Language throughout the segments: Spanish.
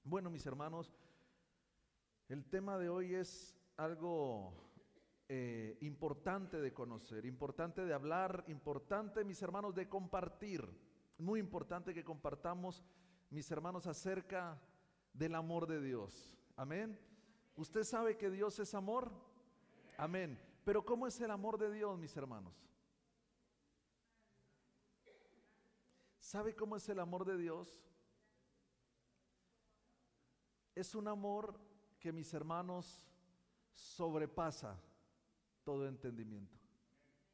Bueno, mis hermanos, el tema de hoy es algo importante de conocer, importante de hablar, importante, mis hermanos, de compartir. Muy importante que compartamos, mis hermanos, acerca del amor de Dios. Amén. ¿Usted sabe que Dios es amor? Amén. Pero ¿cómo es el amor de Dios, mis hermanos? ¿Sabe cómo es el amor de Dios? Es un amor que, mis hermanos, sobrepasa todo entendimiento.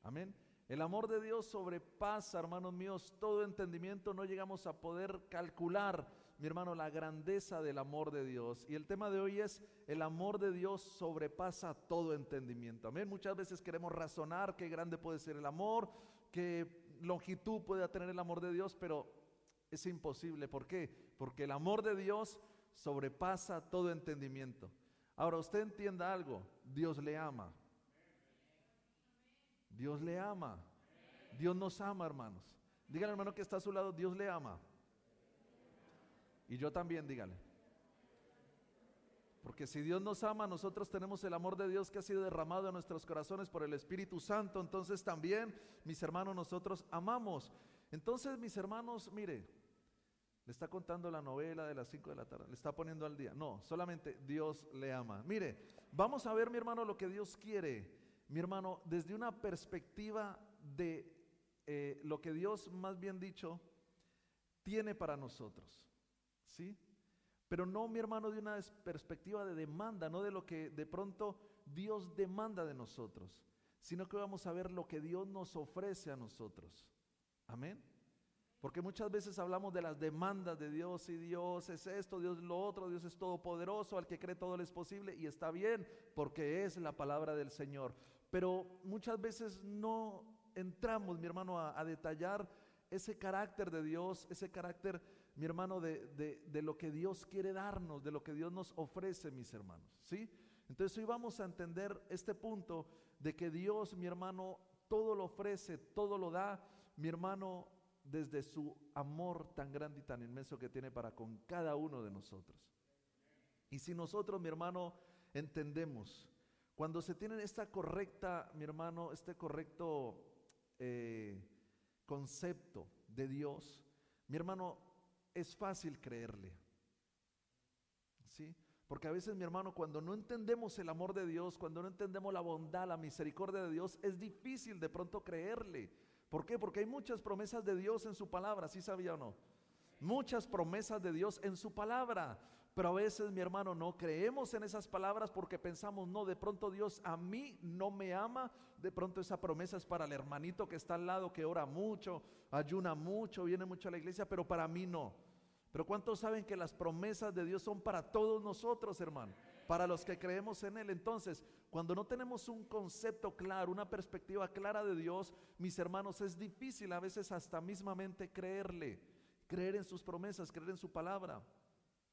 Amén. El amor de Dios sobrepasa, hermanos míos, todo entendimiento. No llegamos a poder calcular, mi hermano, la grandeza del amor de Dios. Y el tema de hoy es: el amor de Dios sobrepasa todo entendimiento. Amén. Muchas veces queremos razonar qué grande puede ser el amor, qué longitud puede tener el amor de Dios, pero es imposible. ¿Por qué? Porque el amor de Dios sobrepasa todo entendimiento. Ahora, usted entienda algo: Dios le ama. Dios le ama. Dios nos ama, hermanos. Dígale, hermano, que está a su lado: Dios le ama. Y yo también, dígale. Porque si Dios nos ama, nosotros tenemos el amor de Dios que ha sido derramado en nuestros corazones por el Espíritu Santo. Entonces también, mis hermanos, nosotros amamos. Entonces, mis hermanos, mire, le está contando la novela de las 5 de la tarde, le está poniendo al día. No, solamente Dios le ama. Mire, vamos a ver, mi hermano, lo que Dios quiere, mi hermano, desde una perspectiva de lo que Dios, más bien dicho, tiene para nosotros, ¿sí? Pero no, mi hermano, de una perspectiva de demanda, no de lo que de pronto Dios demanda de nosotros, sino que vamos a ver lo que Dios nos ofrece a nosotros. Amén. Porque muchas veces hablamos de las demandas de Dios, y Dios es esto, Dios es lo otro, Dios es todopoderoso, al que cree todo le es posible, y está bien, porque es la palabra del Señor. Pero muchas veces no entramos, mi hermano, a detallar ese carácter de Dios, ese carácter, mi hermano, de lo que Dios quiere darnos, de lo que Dios nos ofrece, mis hermanos, ¿sí? Entonces hoy vamos a entender este punto de que Dios, mi hermano, todo lo ofrece, todo lo da, mi hermano, desde su amor tan grande y tan inmenso que tiene para con cada uno de nosotros. Y si nosotros, mi hermano, entendemos, cuando se tiene esta correcta, mi hermano, este correcto concepto de Dios, mi hermano, es fácil creerle, ¿sí? Porque a veces, mi hermano, cuando no entendemos el amor de Dios, cuando no entendemos la bondad, la misericordia de Dios, es difícil de pronto creerle. ¿Por qué? Porque hay muchas promesas de Dios en su palabra, ¿sí sabía o no? Muchas promesas de Dios en su palabra, pero a veces, mi hermano, no creemos en esas palabras porque pensamos: no, de pronto Dios a mí no me ama, de pronto esa promesa es para el hermanito que está al lado, que ora mucho, ayuna mucho, viene mucho a la iglesia, pero para mí no. Pero ¿cuántos saben que las promesas de Dios son para todos nosotros, hermano? Para los que creemos en Él. Entonces, cuando no tenemos un concepto claro, una perspectiva clara de Dios, mis hermanos, es difícil a veces hasta mismamente creerle, creer en sus promesas, creer en su palabra.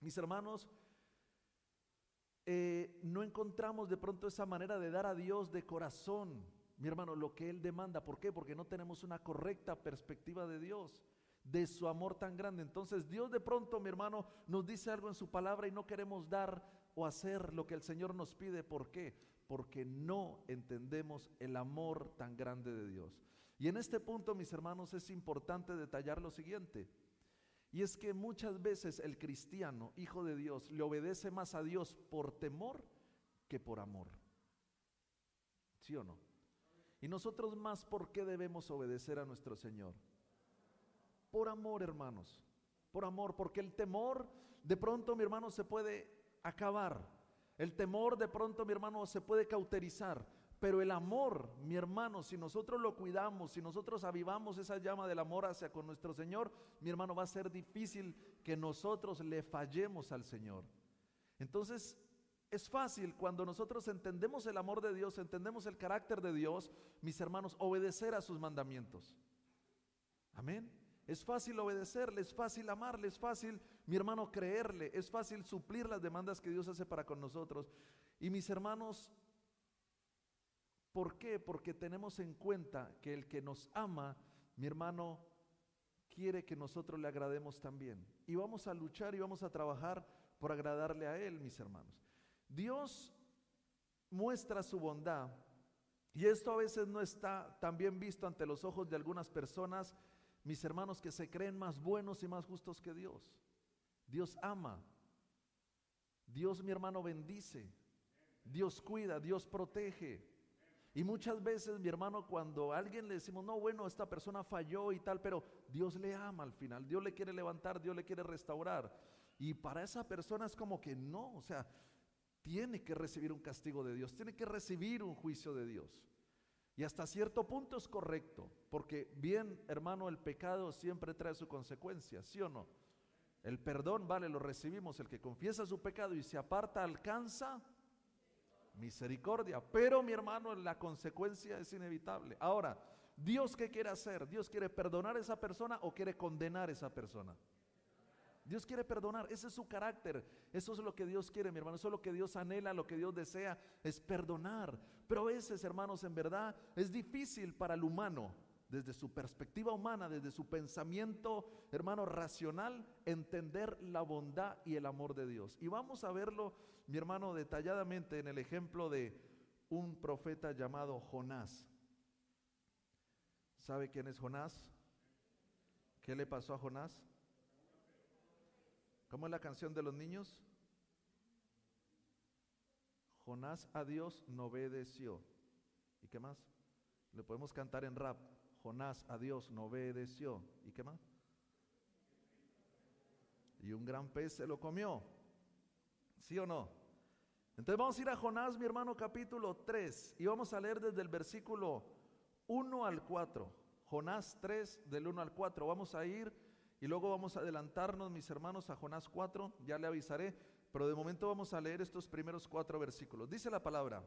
Mis hermanos, no encontramos de pronto esa manera de dar a Dios de corazón, mi hermano, lo que Él demanda. ¿Por qué? Porque no tenemos una correcta perspectiva de Dios, de su amor tan grande. Entonces Dios de pronto, mi hermano, nos dice algo en su palabra y no queremos dar o hacer lo que el Señor nos pide. ¿Por qué? Porque no entendemos el amor tan grande de Dios. Y en este punto, mis hermanos, es importante detallar lo siguiente. Y es que muchas veces el cristiano, hijo de Dios, le obedece más a Dios por temor que por amor. ¿Sí o no? Y nosotros más, ¿por qué debemos obedecer a nuestro Señor? Por amor, hermanos, por amor, porque el temor de pronto, mi hermano, se puede acabar. El temor de pronto, mi hermano, se puede cauterizar. Pero el amor, mi hermano, si nosotros lo cuidamos, si nosotros avivamos esa llama del amor hacia con nuestro Señor, mi hermano, va a ser difícil que nosotros le fallemos al Señor. Entonces, es fácil cuando nosotros entendemos el amor de Dios, entendemos el carácter de Dios, mis hermanos, obedecer a sus mandamientos. Amén. Es fácil obedecerle, es fácil amarle, es fácil, mi hermano, creerle, es fácil suplir las demandas que Dios hace para con nosotros. Y mis hermanos, ¿por qué? Porque tenemos en cuenta que el que nos ama, mi hermano, quiere que nosotros le agrademos también. Y vamos a luchar y vamos a trabajar por agradarle a Él, mis hermanos. Dios muestra su bondad, y esto a veces no está tan bien visto ante los ojos de algunas personas, mis hermanos, que se creen más buenos y más justos que Dios. Dios ama, Dios, mi hermano, bendice, Dios cuida, Dios protege. Y muchas veces, mi hermano, cuando a alguien le decimos, no, bueno, esta persona falló y tal, pero Dios le ama al final, Dios le quiere levantar, Dios le quiere restaurar. Y para esa persona es como que no, o sea, tiene que recibir un castigo de Dios, tiene que recibir un juicio de Dios. Y hasta cierto punto es correcto, porque bien, hermano, el pecado siempre trae su consecuencia, ¿sí o no? El perdón, vale, lo recibimos, el que confiesa su pecado y se aparta alcanza misericordia, pero mi hermano, la consecuencia es inevitable. Ahora, ¿Dios qué quiere hacer? ¿Dios quiere perdonar a esa persona o quiere condenar a esa persona? Dios quiere perdonar, ese es su carácter, eso es lo que Dios quiere, mi hermano, eso es lo que Dios anhela, lo que Dios desea, es perdonar. Pero a veces, hermanos, en verdad es difícil para el humano, desde su perspectiva humana, desde su pensamiento, hermano, racional, entender la bondad y el amor de Dios. Y vamos a verlo, mi hermano, detalladamente en el ejemplo de un profeta llamado Jonás. ¿Sabe quién es Jonás? ¿Qué le pasó a Jonás? ¿Cómo es la canción de los niños? Jonás a Dios no obedeció. ¿Y qué más? Le podemos cantar en rap. Jonás a Dios no obedeció. ¿Y qué más? Y un gran pez se lo comió. ¿Sí o no? Entonces vamos a ir a Jonás, mi hermano, capítulo 3. Y vamos a leer desde el versículo 1 al 4. Jonás 3, del 1 al 4. Vamos a ir y luego vamos a adelantarnos, mis hermanos, a Jonás 4. Ya le avisaré, pero de momento vamos a leer estos primeros 4 versículos. Dice la palabra,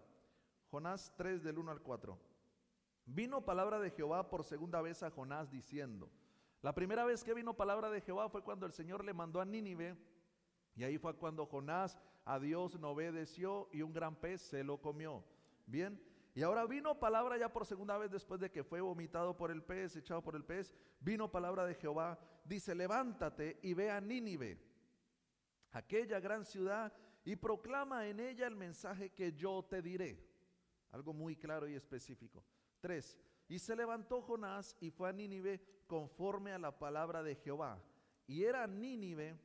Jonás 3, del 1 al 4. Vino palabra de Jehová por segunda vez a Jonás diciendo. La primera vez que vino palabra de Jehová fue cuando el Señor le mandó a Nínive, y ahí fue cuando Jonás a Dios no obedeció y un gran pez se lo comió. Bien, y ahora vino palabra ya por segunda vez después de que fue vomitado por el pez, echado por el pez, vino palabra de Jehová, dice, levántate y ve a Nínive, aquella gran ciudad, y proclama en ella el mensaje que yo te diré. Algo muy claro y específico. 3. Y se levantó Jonás y fue a Nínive conforme a la palabra de Jehová. Y era Nínive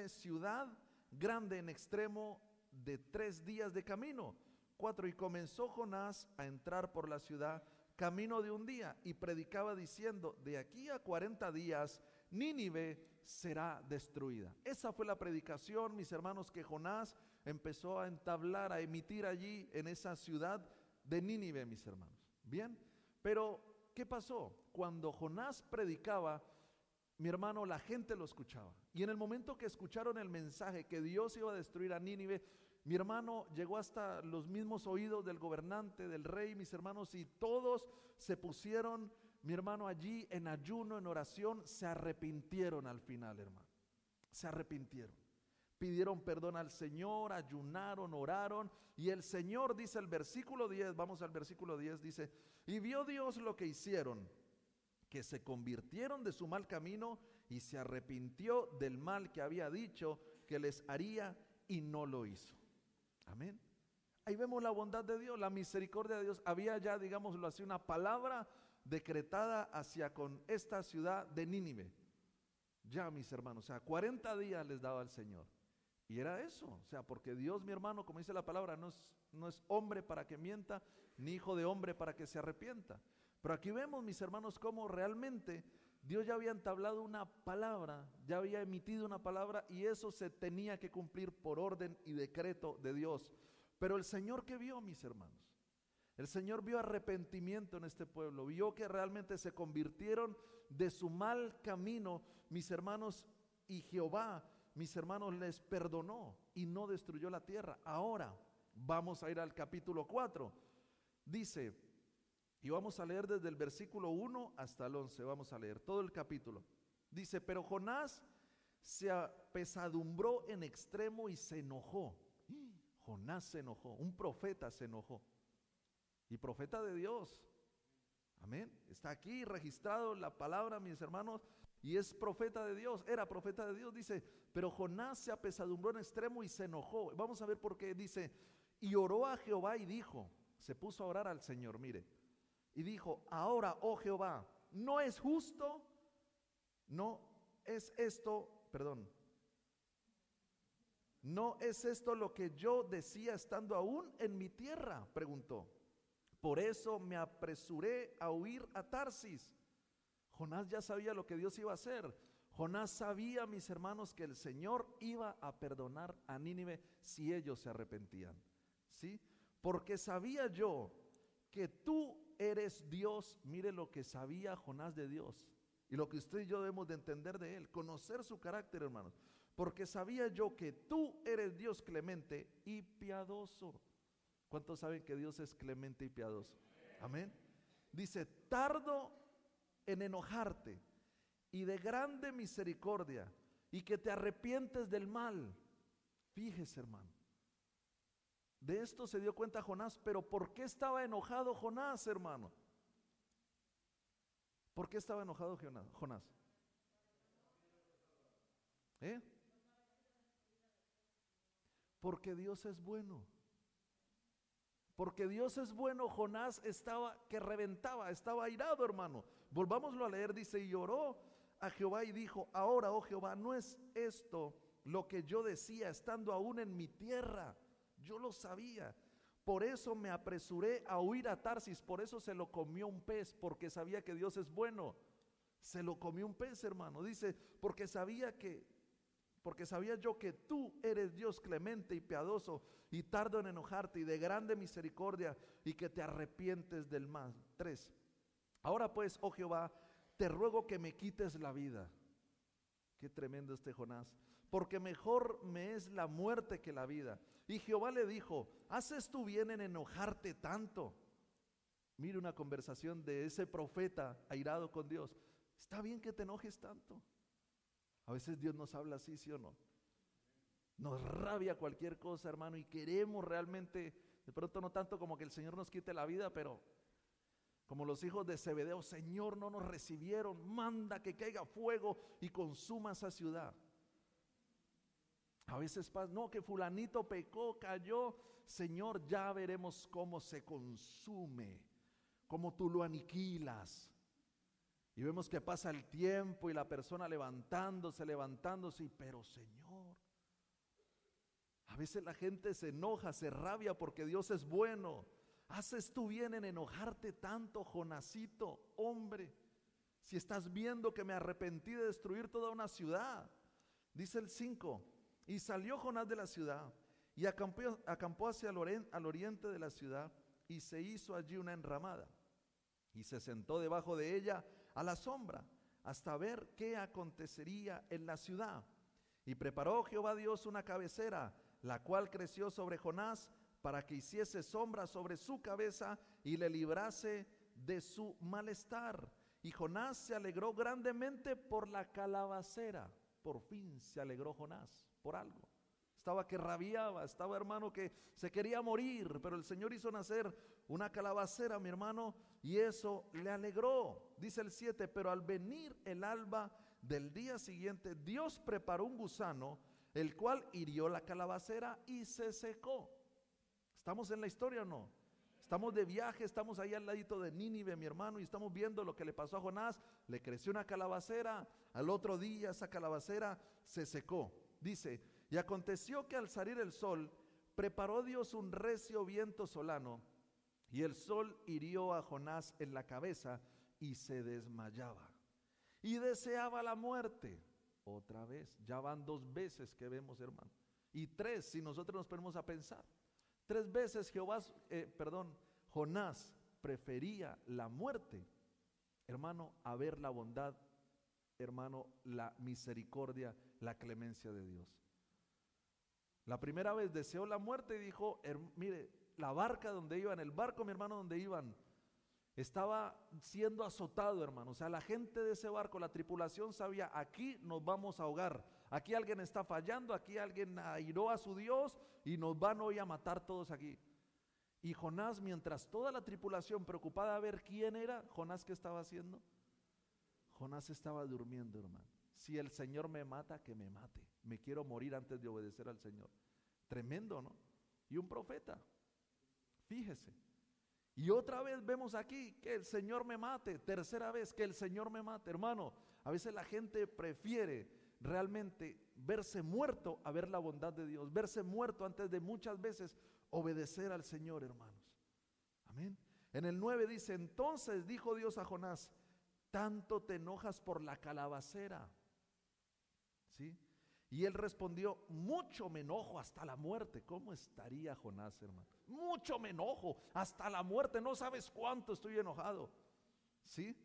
ciudad grande en extremo de 3 días de camino. 4. Y comenzó Jonás a entrar por la ciudad camino de un día y predicaba diciendo, de aquí a 40 días Nínive será destruida. Esa fue la predicación, mis hermanos, que Jonás empezó a entablar, a emitir allí en esa ciudad de Nínive, mis hermanos. Bien, pero ¿qué pasó? Cuando Jonás predicaba, mi hermano, la gente lo escuchaba. Y en el momento que escucharon el mensaje que Dios iba a destruir a Nínive, mi hermano, llegó hasta los mismos oídos del gobernante, del rey, mis hermanos, y todos se pusieron, mi hermano, allí en ayuno, en oración, se arrepintieron al final, hermano. Se arrepintieron. Pidieron perdón al Señor, ayunaron, oraron, y el Señor, dice el versículo 10, vamos al versículo 10, dice, y vio Dios lo que hicieron, que se convirtieron de su mal camino y se arrepintió del mal que había dicho que les haría y no lo hizo. Amén. Ahí vemos la bondad de Dios, la misericordia de Dios. Había ya, digámoslo así, una palabra decretada hacia con esta ciudad de Nínive. Ya, mis hermanos, o sea, 40 días les daba el Señor. Y era eso, o sea, porque Dios, mi hermano, como dice la palabra, no es hombre para que mienta, ni hijo de hombre para que se arrepienta. Pero aquí vemos, mis hermanos, cómo realmente Dios ya había entablado una palabra, ya había emitido una palabra, y eso se tenía que cumplir por orden y decreto de Dios. Pero el Señor, ¿qué vio, mis hermanos? El Señor vio arrepentimiento en este pueblo, vio que realmente se convirtieron de su mal camino, mis hermanos, y Jehová, mis hermanos, les perdonó y no destruyó la tierra. Ahora vamos a ir al capítulo 4. Dice, y vamos a leer desde el versículo 1 hasta el 11, vamos a leer todo el capítulo. Dice, pero Jonás se apesadumbró en extremo y se enojó. Jonás se enojó, un profeta se enojó. Y profeta de Dios. Amén. Está aquí registrado la palabra, mis hermanos, y es profeta de Dios, era profeta de Dios. Dice, pero Jonás se apesadumbró en extremo y se enojó. Vamos a ver por qué. Dice, y oró a Jehová y dijo, se puso a orar al Señor, mire, y dijo, ahora, oh Jehová, no es justo, no es esto, perdón, ¿no es esto lo que yo decía estando aún en mi tierra?, preguntó. Por eso me apresuré a huir a Tarsis. Jonás ya sabía lo que Dios iba a hacer. Jonás sabía, mis hermanos, que el Señor iba a perdonar a Nínive si ellos se arrepentían, ¿sí? Porque sabía yo que tú eres Dios. Mire lo que sabía Jonás de Dios y lo que usted y yo debemos de entender de él, conocer su carácter, hermanos. Porque sabía yo que tú eres Dios clemente y piadoso. ¿Cuántos saben que Dios es clemente y piadoso? Amén. Dice, tardo en enojarte y de grande misericordia, y que te arrepientes del mal. Fíjese, hermano, de esto se dio cuenta Jonás. Pero ¿por qué estaba enojado Jonás, hermano? ¿Por qué estaba enojado Jonás? Porque Dios es bueno. Porque Dios es bueno. Jonás estaba que reventaba, estaba airado, hermano. Volvámoslo a leer. Dice, y oró a Jehová y dijo, ahora, oh Jehová, no es esto lo que yo decía estando aún en mi tierra. Yo lo sabía. Por eso me apresuré a huir a Tarsis. Por eso se lo comió un pez, porque sabía que Dios es bueno. Se lo comió un pez, hermano. Dice, porque sabía yo que tú eres Dios clemente y piadoso, y tardo en enojarte y de grande misericordia, y que te arrepientes del mal. 3. Ahora pues, oh Jehová, te ruego que me quites la vida. Qué tremendo este Jonás. Porque mejor me es la muerte que la vida. Y Jehová le dijo, ¿haces tú bien en enojarte tanto? Mire una conversación de ese profeta airado con Dios. ¿Está bien que te enojes tanto? A veces Dios nos habla así, ¿sí o no? Nos rabia cualquier cosa, hermano, y queremos realmente, de pronto no tanto como que el Señor nos quite la vida, pero como los hijos de Zebedeo, Señor, no nos recibieron, manda que caiga fuego y consuma esa ciudad. A veces pasa, no, que fulanito pecó, cayó, Señor, ya veremos cómo se consume, cómo tú lo aniquilas. Y vemos que pasa el tiempo y la persona levantándose, pero Señor, a veces la gente se enoja, se rabia porque Dios es bueno. ¿Haces tú bien en enojarte tanto, Jonasito, hombre? Si estás viendo que me arrepentí de destruir toda una ciudad. Dice el 5, y salió Jonás de la ciudad y acampó hacia al oriente de la ciudad, y se hizo allí una enramada y se sentó debajo de ella a la sombra, hasta ver qué acontecería en la ciudad. Y preparó Jehová Dios una cabecera, la cual creció sobre Jonás, para que hiciese sombra sobre su cabeza y le librase de su malestar. Y Jonás se alegró grandemente por la calabacera. Por fin se alegró Jonás por algo. Estaba que rabiaba, estaba, hermano, que se quería morir, pero el Señor hizo nacer una calabacera, mi hermano, y eso le alegró. Dice el 7, pero al venir el alba del día siguiente, Dios preparó un gusano, el cual hirió la calabacera y se secó. ¿Estamos en la historia o no? Estamos de viaje, estamos ahí al ladito de Nínive, mi hermano, y estamos viendo lo que le pasó a Jonás. Le creció una calabacera, al otro día esa calabacera se secó. Dice, y aconteció que al salir el sol, preparó Dios un recio viento solano, y el sol hirió a Jonás en la cabeza y se desmayaba. Y deseaba la muerte. Otra vez, ya van 2 veces que vemos, hermano. Y 3, si nosotros nos ponemos a pensar. 3 veces Jonás prefería la muerte, hermano, a ver la bondad, hermano, la misericordia, la clemencia de Dios. La primera vez deseó la muerte y dijo, mire, la barca donde iban, el barco, mi hermano, donde iban, estaba siendo azotado, hermano. O sea, la gente de ese barco, la tripulación sabía, aquí nos vamos a ahogar, aquí alguien está fallando, aquí alguien airó a su Dios y nos van hoy a matar todos aquí. Y Jonás, mientras toda la tripulación preocupada a ver quién era, Jonás, ¿qué estaba haciendo? Jonás estaba durmiendo, hermano. Si el Señor me mata, que me mate. Me quiero morir antes de obedecer al Señor. Tremendo, ¿no? Y un profeta, fíjese. Y otra vez vemos aquí que el Señor me mate. Tercera vez que el Señor me mate. Hermano, a veces la gente prefiere realmente verse muerto a ver la bondad de Dios. Verse muerto antes de muchas veces obedecer al Señor, hermanos. Amén. En el 9 dice, entonces dijo Dios a Jonás, tanto te enojas por la calabacera, ¿sí? Y él respondió, mucho me enojo hasta la muerte. ¿Cómo estaría Jonás, hermano? Mucho me enojo hasta la muerte, no sabes cuánto estoy enojado, ¿sí?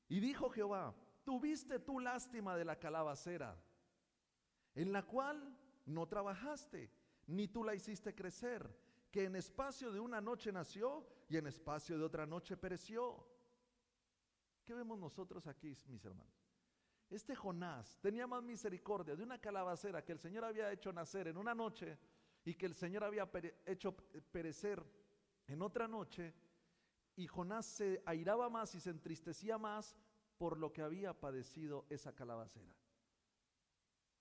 Y dijo Jehová, tuviste tú lástima de la calabacera, en la cual no trabajaste, ni tú la hiciste crecer, que en espacio de una noche nació y en espacio de otra noche pereció. ¿Qué vemos nosotros aquí, mis hermanos? Este Jonás tenía más misericordia de una calabacera que el Señor había hecho nacer en una noche y que el Señor había hecho perecer en otra noche, y Jonás se airaba más y se entristecía más por lo que había padecido esa calabacera.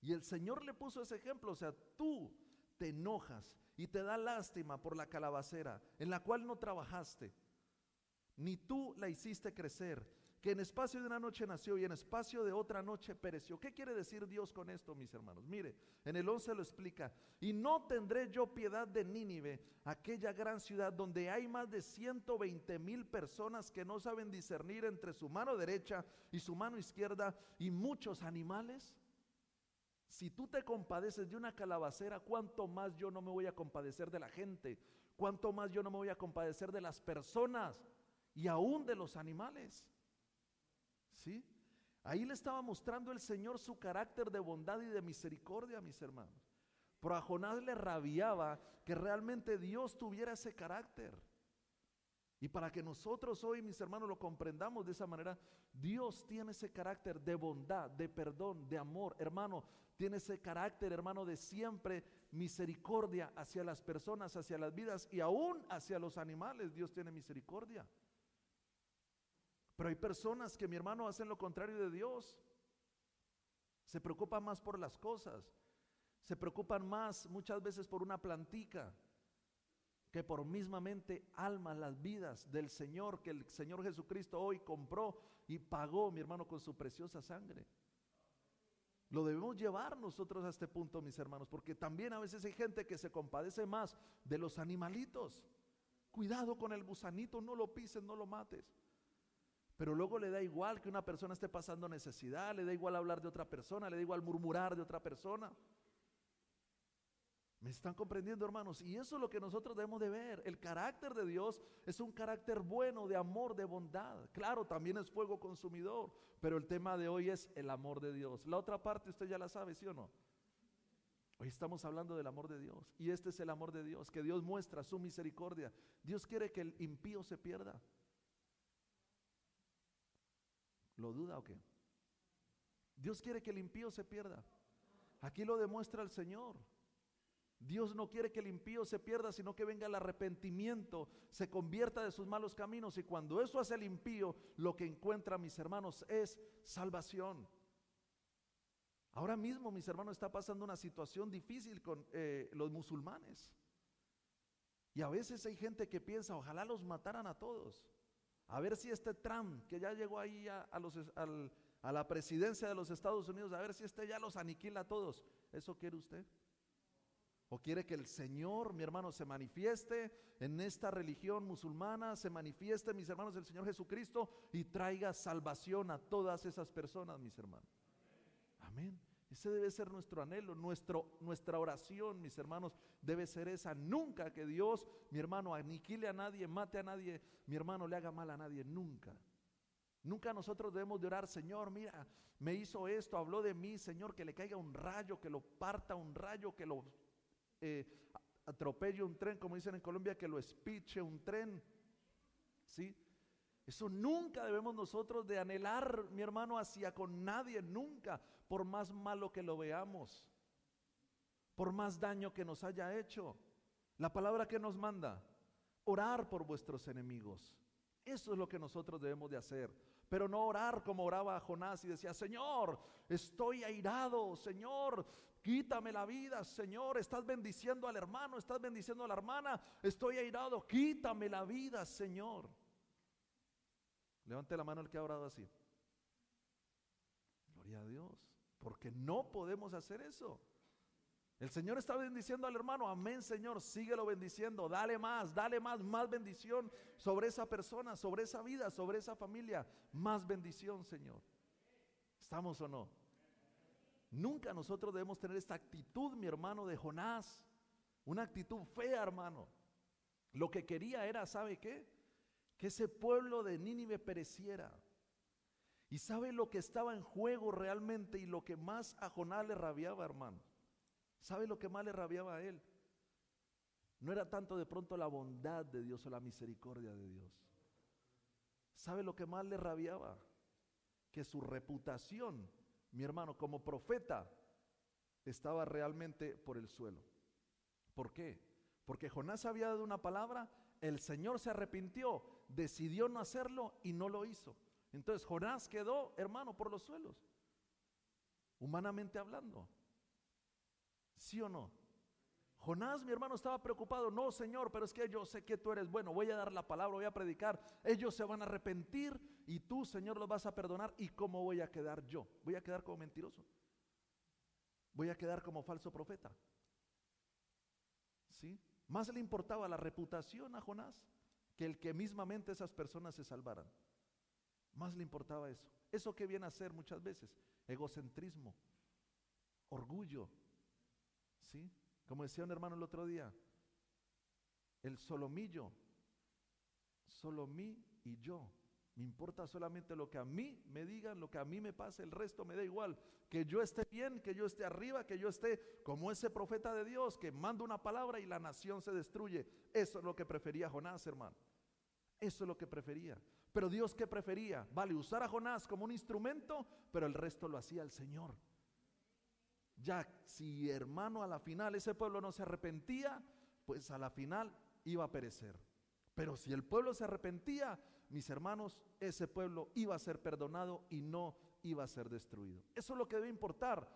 Y el Señor le puso ese ejemplo, o sea, tú te enojas y te da lástima por la calabacera en la cual no trabajaste, ni tú la hiciste crecer, que en espacio de una noche nació y en espacio de otra noche pereció. ¿Qué quiere decir Dios con esto, mis hermanos? Mire, en el 11 lo explica, y no tendré yo piedad de Nínive, aquella gran ciudad donde hay más de 120,000 personas que no saben discernir entre su mano derecha y su mano izquierda, y muchos animales. Si tú te compadeces de una calabacera, ¿cuánto más yo no me voy a compadecer de la gente? ¿Cuánto más yo no me voy a compadecer de las personas y aún de los animales? ¿Sí? Ahí le estaba mostrando el Señor su carácter de bondad y de misericordia, mis hermanos. Pero a Jonás le rabiaba que realmente Dios tuviera ese carácter. Y para que nosotros hoy, mis hermanos, lo comprendamos de esa manera, Dios tiene ese carácter de bondad, de perdón, de amor. Hermano, tiene ese carácter, hermano, de siempre misericordia hacia las personas, hacia las vidas y aún hacia los animales. Dios tiene misericordia. Pero hay personas que, mi hermano, hacen lo contrario de Dios. Se preocupan más por las cosas. Se preocupan más muchas veces por una plantica que por mismamente almas, las vidas del Señor, que el Señor Jesucristo hoy compró y pagó, mi hermano, con su preciosa sangre. Lo debemos llevar nosotros a este punto, mis hermanos, porque también a veces hay gente que se compadece más de los animalitos. Cuidado con el gusanito, no lo pises, no lo mates. Pero luego le da igual que una persona esté pasando necesidad, le da igual hablar de otra persona, le da igual murmurar de otra persona. ¿Me están comprendiendo, hermanos? Y eso es lo que nosotros debemos de ver. El carácter de Dios es un carácter bueno, de amor, de bondad. Claro, también es fuego consumidor, pero el tema de hoy es el amor de Dios. La otra parte usted ya la sabe, ¿sí o no? Hoy estamos hablando del amor de Dios, y este es el amor de Dios, que Dios muestra su misericordia. Dios quiere que el impío se pierda. ¿Lo duda o qué? Dios quiere que el impío se pierda. Aquí lo demuestra el Señor. Dios no quiere que el impío se pierda, sino que venga el arrepentimiento, se convierta de sus malos caminos, y cuando eso hace el impío, lo que encuentra, mis hermanos, es salvación. Ahora mismo, mis hermanos, está pasando una situación difícil con los musulmanes, y a veces hay gente que piensa, ojalá los mataran a todos, a ver si este Trump, que ya llegó ahí a la presidencia de los Estados Unidos, a ver si este ya los aniquila a todos. ¿Eso quiere usted? ¿O quiere que el Señor, mi hermano, se manifieste en esta religión musulmana, se manifieste, mis hermanos, el Señor Jesucristo y traiga salvación a todas esas personas, mis hermanos? Amén. Ese debe ser nuestro anhelo, nuestra oración, mis hermanos, debe ser esa. Nunca que Dios, mi hermano, aniquile a nadie, mate a nadie, mi hermano, le haga mal a nadie, nunca. Nunca nosotros debemos de orar, Señor, mira, me hizo esto, habló de mí, Señor, que le caiga un rayo, que lo parta un rayo, que lo atropelle un tren, como dicen en Colombia, que lo espiche un tren. ¿Sí? Eso nunca debemos nosotros de anhelar, mi hermano, hacia con nadie, nunca, por más malo que lo veamos, por más daño que nos haya hecho. La palabra que nos manda, orar por vuestros enemigos. Eso es lo que nosotros debemos de hacer. pero no orar como oraba Jonás y decía: Señor, estoy airado, Señor, quítame la vida, Señor, estás bendiciendo al hermano, estás bendiciendo a la hermana, estoy airado, quítame la vida, Señor. Levante la mano el que ha orado así. Gloria a Dios, porque no podemos hacer eso. El Señor está bendiciendo al hermano, amén, Señor, síguelo bendiciendo, dale más bendición sobre esa persona, sobre esa vida, sobre esa familia, más bendición, Señor. ¿Estamos o no? Nunca nosotros debemos tener esta actitud, mi hermano, de Jonás, una actitud fea, hermano. Lo que quería era, ¿sabe qué? Que ese pueblo de Nínive pereciera. ¿Y sabe lo que estaba en juego realmente y lo que más a Jonás le rabiaba, hermano? ¿Sabe lo que más le rabiaba a él? No era tanto de pronto la bondad de Dios o la misericordia de Dios. ¿Sabe lo que más le rabiaba? Que su reputación, mi hermano, como profeta, estaba realmente por el suelo. ¿Por qué? Porque Jonás había dado una palabra, el Señor se arrepintió, decidió no hacerlo y no lo hizo. Entonces Jonás quedó, hermano, por los suelos, humanamente hablando. ¿Sí o no? Jonás, mi hermano, estaba preocupado. No, Señor, pero es que yo sé que tú eres bueno, voy a dar la palabra, voy a predicar, ellos se van a arrepentir y tú, Señor, los vas a perdonar. ¿Y cómo voy a quedar yo? ¿Voy a quedar como mentiroso? ¿Voy a quedar como falso profeta? ¿Sí? Más le importaba la reputación a Jonás que el que mismamente esas personas se salvaran. Más le importaba eso. ¿Eso qué viene a ser muchas veces? Egocentrismo, orgullo. ¿Sí? Como decía un hermano el otro día, el solomillo, solo mí y yo. Me importa solamente lo que a mí me digan, lo que a mí me pase, el resto me da igual. Que yo esté bien, que yo esté arriba, que yo esté como ese profeta de Dios que manda una palabra y la nación se destruye. Eso es lo que prefería Jonás, hermano. Eso es lo que prefería. Pero Dios, ¿qué prefería? Vale, usar a Jonás como un instrumento, pero el resto lo hacía el Señor. Ya si, hermano, a la final ese pueblo no se arrepentía, pues a la final iba a perecer. Pero si el pueblo se arrepentía, mis hermanos, ese pueblo iba a ser perdonado y no iba a ser destruido. Eso es lo que debe importar,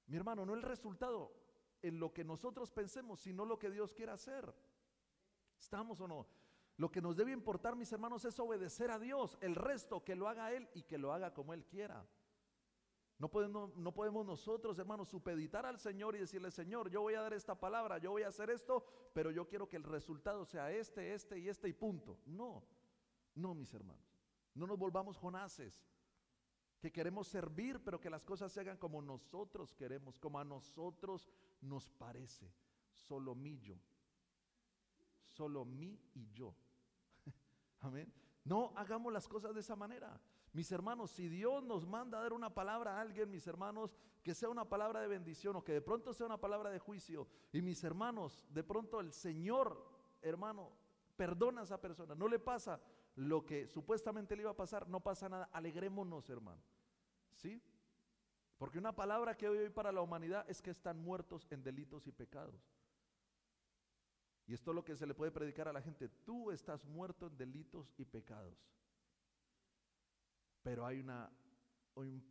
mi hermano, no el resultado en lo que nosotros pensemos, sino lo que Dios quiera hacer. ¿Estamos o no? Lo que nos debe importar, mis hermanos, es obedecer a Dios. El resto que lo haga Él y que lo haga como Él quiera. No podemos nosotros, hermanos, supeditar al Señor y decirle: Señor, yo voy a dar esta palabra, yo voy a hacer esto, pero yo quiero que el resultado sea este y punto. No, mis hermanos, no nos volvamos Jonases, que queremos servir, pero que las cosas se hagan como nosotros queremos, como a nosotros nos parece. Solo mí y yo. Amén. No hagamos las cosas de esa manera. Mis hermanos, si Dios nos manda a dar una palabra a alguien, mis hermanos, que sea una palabra de bendición o que de pronto sea una palabra de juicio, y mis hermanos, de pronto el Señor, hermano, perdona a esa persona, no le pasa lo que supuestamente le iba a pasar, no pasa nada, alegrémonos, hermano. ¿Sí? Porque una palabra que hoy para la humanidad es que están muertos en delitos y pecados. Y esto es lo que se le puede predicar a la gente: tú estás muerto en delitos y pecados. Pero hay un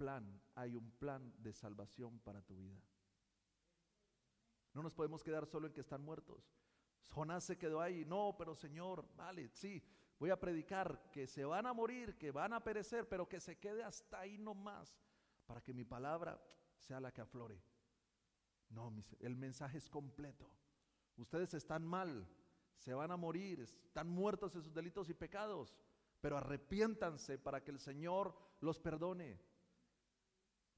plan de salvación para tu vida. No nos podemos quedar solo en que están muertos. Jonás se quedó ahí. No, pero Señor, vale, sí, voy a predicar que se van a morir, que van a perecer, pero que se quede hasta ahí nomás, para que mi palabra sea la que aflore. No, el mensaje es completo. Ustedes están mal, se van a morir, están muertos en sus delitos y pecados, pero arrepiéntanse para que el Señor los perdone.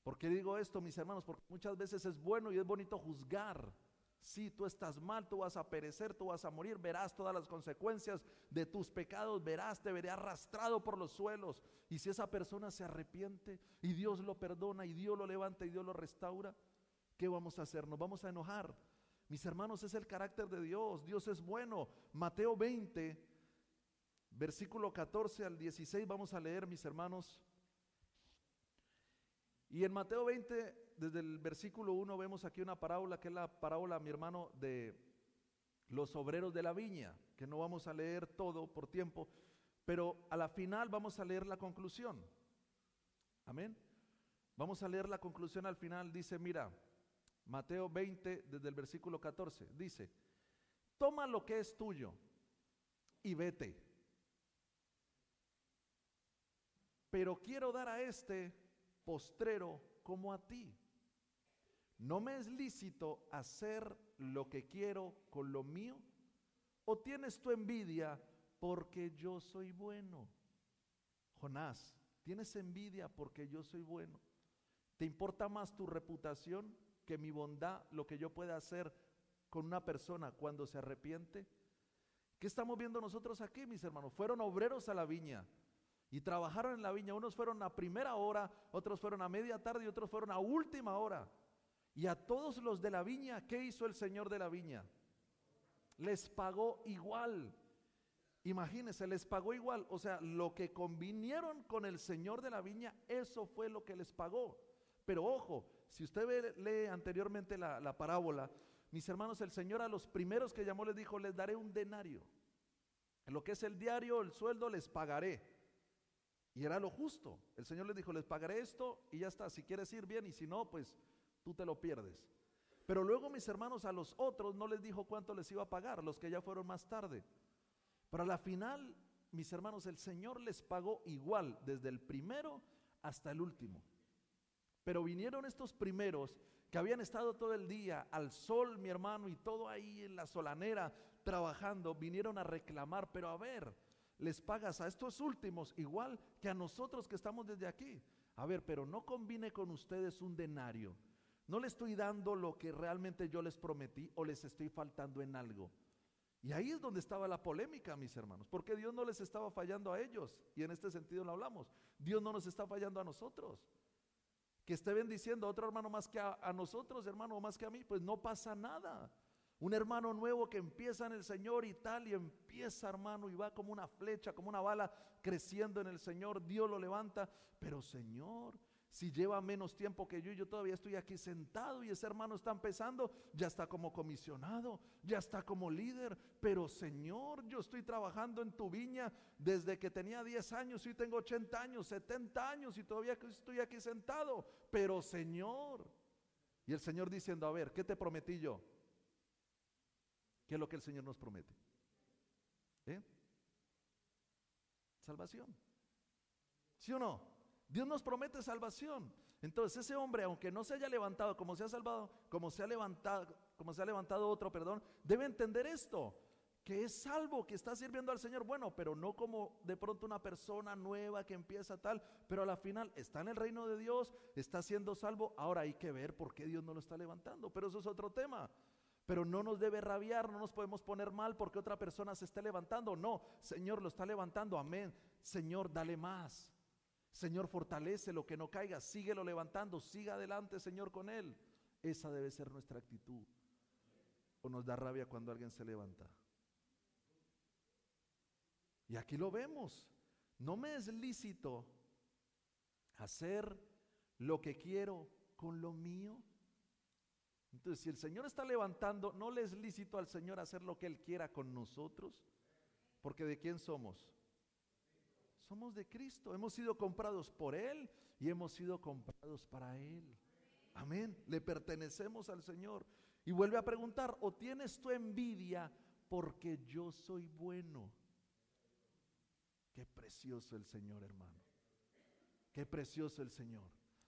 ¿Por qué digo esto, mis hermanos? Porque muchas veces es bueno y es bonito juzgar. Sí, tú estás mal, tú vas a perecer, tú vas a morir, verás todas las consecuencias de tus pecados, te veré arrastrado por los suelos. Y si esa persona se arrepiente y Dios lo perdona y Dios lo levanta y Dios lo restaura, ¿qué vamos a hacer? Nos vamos a enojar. Mis hermanos, es el carácter de Dios. Dios es bueno. Mateo 20, versículo 14 al 16, vamos a leer, mis hermanos. Y en Mateo 20, desde el versículo 1, vemos aquí una parábola, que es la parábola, mi hermano, de los obreros de la viña, que no vamos a leer todo por tiempo, pero a la final vamos a leer la conclusión. Amén. Vamos a leer la conclusión al final. Dice, mira, Mateo 20, desde el versículo 14, dice, toma lo que es tuyo y vete. Pero quiero dar a este postrero como a ti. ¿No me es lícito hacer lo que quiero con lo mío? ¿O tienes tu envidia porque yo soy bueno? Jonás, ¿tienes envidia porque yo soy bueno? ¿Te importa más tu reputación que mi bondad, lo que yo pueda hacer con una persona cuando se arrepiente? ¿Qué estamos viendo nosotros aquí, mis hermanos? Fueron obreros a la viña y trabajaron en la viña. Unos fueron a primera hora, otros fueron a media tarde y otros fueron a última hora. Y a todos los de la viña, ¿qué hizo el Señor de la viña? Les pagó igual. Imagínense, les pagó igual. O sea, lo que convinieron con el Señor de la viña, eso fue lo que les pagó. Pero ojo, si usted lee anteriormente la parábola, mis hermanos, el Señor a los primeros que llamó les dijo, les daré un denario. En lo que es el diario, el sueldo, les pagaré. Y era lo justo. El Señor les dijo, les pagaré esto y ya está. Si quieres ir bien y si no, pues tú te lo pierdes. Pero luego, mis hermanos, a los otros no les dijo cuánto les iba a pagar, los que ya fueron más tarde. Pero a la final, mis hermanos, el Señor les pagó igual, desde el primero hasta el último. Pero vinieron estos primeros que habían estado todo el día al sol, mi hermano, y todo ahí en la solanera trabajando, vinieron a reclamar, pero a ver, les pagas a estos últimos igual que a nosotros que estamos desde aquí. A ver, pero no combine con ustedes un denario. No les estoy dando lo que realmente yo les prometí o les estoy faltando en algo. Y ahí es donde estaba la polémica, mis hermanos, porque Dios no les estaba fallando a ellos, y en este sentido lo hablamos. Dios no nos está fallando a nosotros. Que esté bendiciendo a otro hermano más que a nosotros, hermano, más que a mí, pues no pasa nada. Un hermano nuevo que empieza en el Señor y tal, y empieza, hermano, y va como una flecha, como una bala, creciendo en el Señor, Dios lo levanta. Pero Señor, si lleva menos tiempo que yo y yo todavía estoy aquí sentado y ese hermano está empezando, ya está como comisionado, ya está como líder, pero Señor, yo estoy trabajando en tu viña desde que tenía 10 años y tengo 80 años, 70 años y todavía estoy aquí sentado, pero Señor. Y el Señor diciendo, a ver, ¿qué te prometí yo? ¿Qué es lo que el Señor nos promete? Salvación. ¿Sí o no? Dios nos promete salvación. Entonces ese hombre, aunque no se haya levantado como se ha salvado, como se ha levantado otro, perdón, debe entender esto, que es salvo, que está sirviendo al Señor, bueno, pero no como de pronto una persona nueva que empieza tal, pero a la final está en el reino de Dios, está siendo salvo. Ahora hay que ver por qué Dios no lo está levantando, pero eso es otro tema. Pero no nos debe rabiar, no nos podemos poner mal porque otra persona se esté levantando. No, Señor lo está levantando, amén. Señor, dale más. Señor, fortalece lo que no caiga, síguelo levantando, siga adelante, Señor, con él. Esa debe ser nuestra actitud. O nos da rabia cuando alguien se levanta. Y aquí lo vemos. No me es lícito hacer lo que quiero con lo mío. Entonces, si el Señor está levantando, ¿no le es lícito al Señor hacer lo que Él quiera con nosotros? Porque ¿de quién somos? Somos de Cristo, hemos sido comprados por Él y hemos sido comprados para Él. Amén, le pertenecemos al Señor. Y vuelve a preguntar, ¿o tienes tu envidia porque yo soy bueno? Qué precioso el Señor, hermano. Qué precioso el Señor.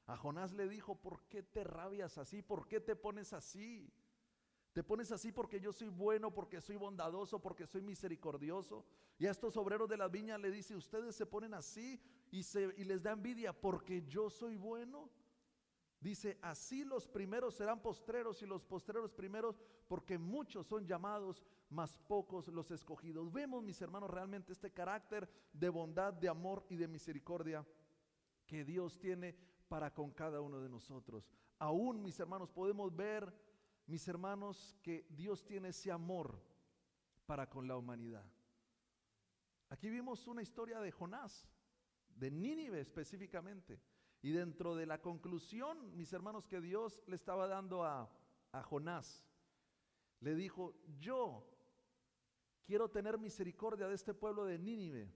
A Jonás le dijo, ¿por qué te rabias así? ¿Por qué te pones así? Te pones así porque yo soy bueno, porque soy bondadoso, porque soy misericordioso. Y a estos obreros de la viña le dice, ustedes se ponen así y les da envidia porque yo soy bueno. Dice, así los primeros serán postreros y los postreros primeros, porque muchos son llamados, mas pocos los escogidos. Vemos, mis hermanos, realmente este carácter de bondad, de amor y de misericordia que Dios tiene para con cada uno de nosotros. Aún, mis hermanos, podemos ver, mis hermanos, que Dios tiene ese amor para con la humanidad. Aquí vimos una historia de Jonás, de Nínive específicamente, y dentro de la conclusión, mis hermanos, que Dios le estaba dando a Jonás, le dijo, yo quiero tener misericordia de este pueblo de Nínive,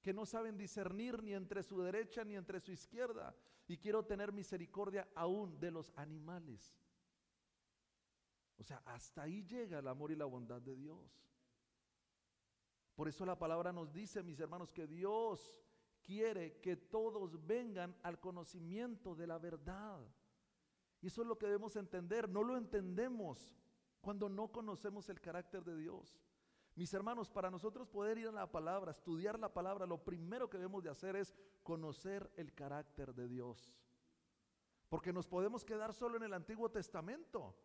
que no saben discernir ni entre su derecha ni entre su izquierda. Y quiero tener misericordia aún de los animales. O sea, hasta ahí llega el amor y la bondad de Dios. Por eso la palabra nos dice, mis hermanos, que Dios quiere que todos vengan al conocimiento de la verdad. Y eso es lo que debemos entender. No lo entendemos cuando no conocemos el carácter de Dios. Mis hermanos, para nosotros poder ir a la palabra, estudiar la palabra, lo primero que debemos de hacer es conocer el carácter de Dios. Porque nos podemos quedar solo en el Antiguo Testamento.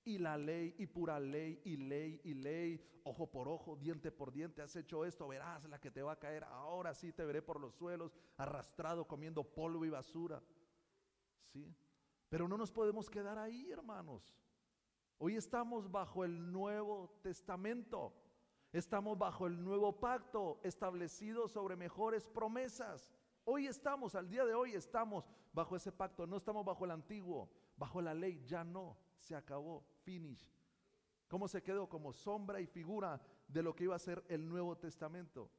Y la ley, y pura ley, y ley, y ley, ojo por ojo, diente por diente, has hecho esto, verás la que te va a caer, ahora sí te veré por los suelos, arrastrado, comiendo polvo y basura. ¿Sí? Pero no nos podemos quedar ahí, hermanos. Hoy estamos bajo el Nuevo Testamento. Estamos bajo el nuevo pacto establecido sobre mejores promesas. Hoy estamos, al día de hoy estamos bajo ese pacto. No estamos bajo el antiguo, bajo la ley, ya no, se acabó, finish. ¿Cómo se quedó? Como sombra y figura de lo que iba a ser el Nuevo Testamento.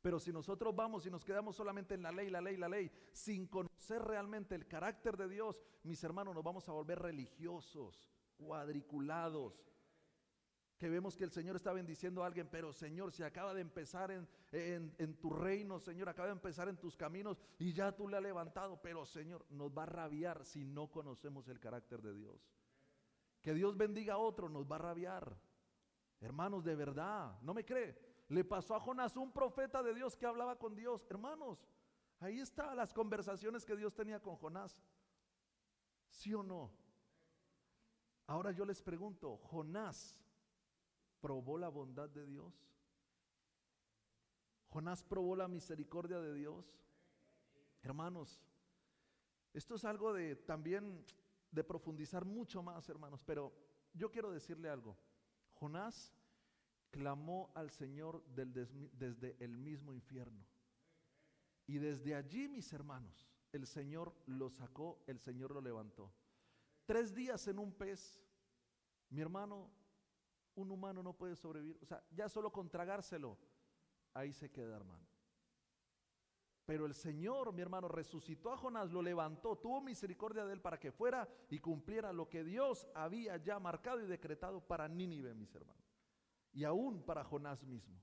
Pero si nosotros vamos y nos quedamos solamente en la ley, la ley, la ley, sin conocer realmente el carácter de Dios, mis hermanos, nos vamos a volver religiosos, cuadriculados. Que vemos que el Señor está bendiciendo a alguien, pero Señor, si acaba de empezar en tu reino, Señor, acaba de empezar en tus caminos y ya tú le has levantado, pero Señor, nos va a rabiar si no conocemos el carácter de Dios. Que Dios bendiga a otro, nos va a rabiar. Hermanos, de verdad, ¿no me cree? Le pasó a Jonás, un profeta de Dios que hablaba con Dios. Hermanos, ahí están las conversaciones que Dios tenía con Jonás. ¿Sí o no? Ahora yo les pregunto, ¿Jonás probó la bondad de Dios? ¿Jonás probó la misericordia de Dios? Hermanos, esto es algo de también de profundizar mucho más, hermanos, pero yo quiero decirle algo. Jonás clamó al Señor desde el mismo infierno. Y desde allí, mis hermanos, el Señor lo sacó, el Señor lo levantó. 3 días en un pez, mi hermano, un humano no puede sobrevivir. O sea, ya solo con tragárselo, ahí se queda, hermano. Pero el Señor, mi hermano, resucitó a Jonás, lo levantó, tuvo misericordia de él para que fuera y cumpliera lo que Dios había ya marcado y decretado para Nínive, mis hermanos. Y aún para Jonás mismo.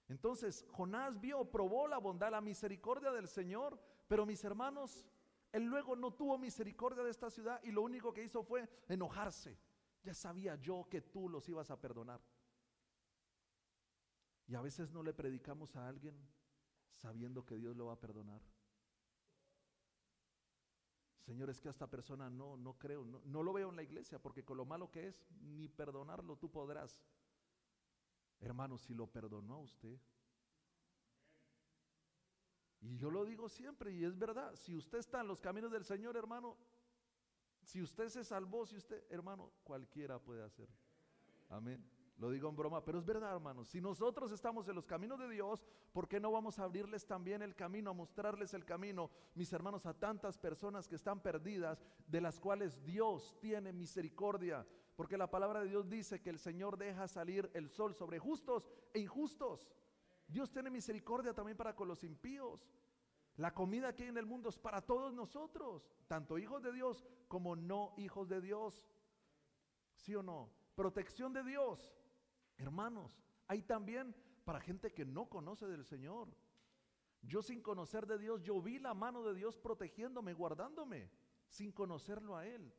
Entonces, Jonás probó la bondad, la misericordia del Señor, pero mis hermanos, él luego no tuvo misericordia de esta ciudad y lo único que hizo fue enojarse. Ya sabía yo que tú los ibas a perdonar. Y a veces no le predicamos a alguien sabiendo que Dios lo va a perdonar. Señor, es que a esta persona no creo, no lo veo en la iglesia, porque con lo malo que es, ni perdonarlo tú podrás. Hermano, si lo perdonó a usted. Y yo lo digo siempre, y es verdad, si usted está en los caminos del Señor, hermano, si usted se salvó, si usted, hermano, cualquiera puede hacerlo. Amén. Lo digo en broma, pero es verdad, hermanos. Si nosotros estamos en los caminos de Dios, ¿por qué no vamos a abrirles también el camino, a mostrarles el camino, mis hermanos, a tantas personas que están perdidas, de las cuales Dios tiene misericordia? Porque la palabra de Dios dice que el Señor deja salir el sol sobre justos e injustos. Dios tiene misericordia también para con los impíos. La comida que hay en el mundo es para todos nosotros, tanto hijos de Dios como no hijos de Dios. ¿Sí o no? Protección de Dios. Hermanos, hay también para gente que no conoce del Señor. Yo sin conocer de Dios, yo vi la mano de Dios protegiéndome, guardándome, sin conocerlo a Él.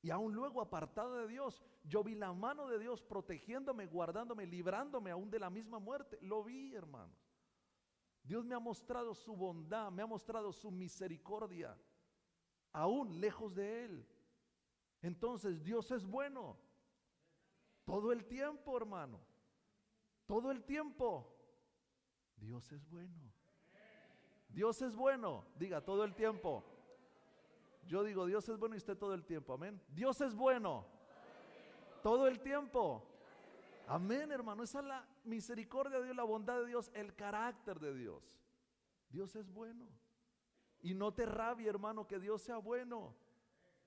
Y aún luego, apartado de Dios, yo vi la mano de Dios protegiéndome, guardándome, librándome aún de la misma muerte. Lo vi, hermanos. Dios me ha mostrado su bondad, me ha mostrado su misericordia, aún lejos de Él. Entonces, Dios es bueno. Todo el tiempo, hermano. Todo el tiempo. Dios es bueno. Dios es bueno. Diga, todo el tiempo. Yo digo, Dios es bueno y usted todo el tiempo. Amén. Dios es bueno. Todo el tiempo. Amén, hermano. Esa es la misericordia de Dios, la bondad de Dios, el carácter de Dios. Dios es bueno. Y no te rabie, hermano, que Dios sea bueno.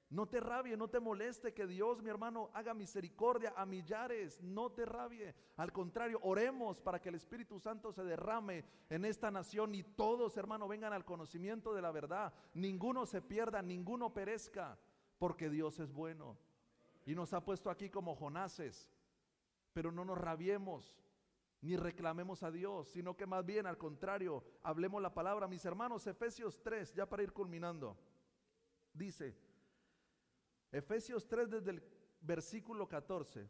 No te rabie, no te moleste que Dios, mi hermano, haga misericordia a millares. No te rabie. Al contrario, oremos para que el Espíritu Santo se derrame en esta nación y todos, hermano, vengan al conocimiento de la verdad. Ninguno se pierda, ninguno perezca, porque Dios es bueno. Y nos ha puesto aquí como Jonases. Pero no nos rabiemos ni reclamemos a Dios, sino que más bien al contrario, hablemos la palabra. Mis hermanos, Efesios 3, ya para ir culminando, dice, Efesios 3 desde el versículo 14,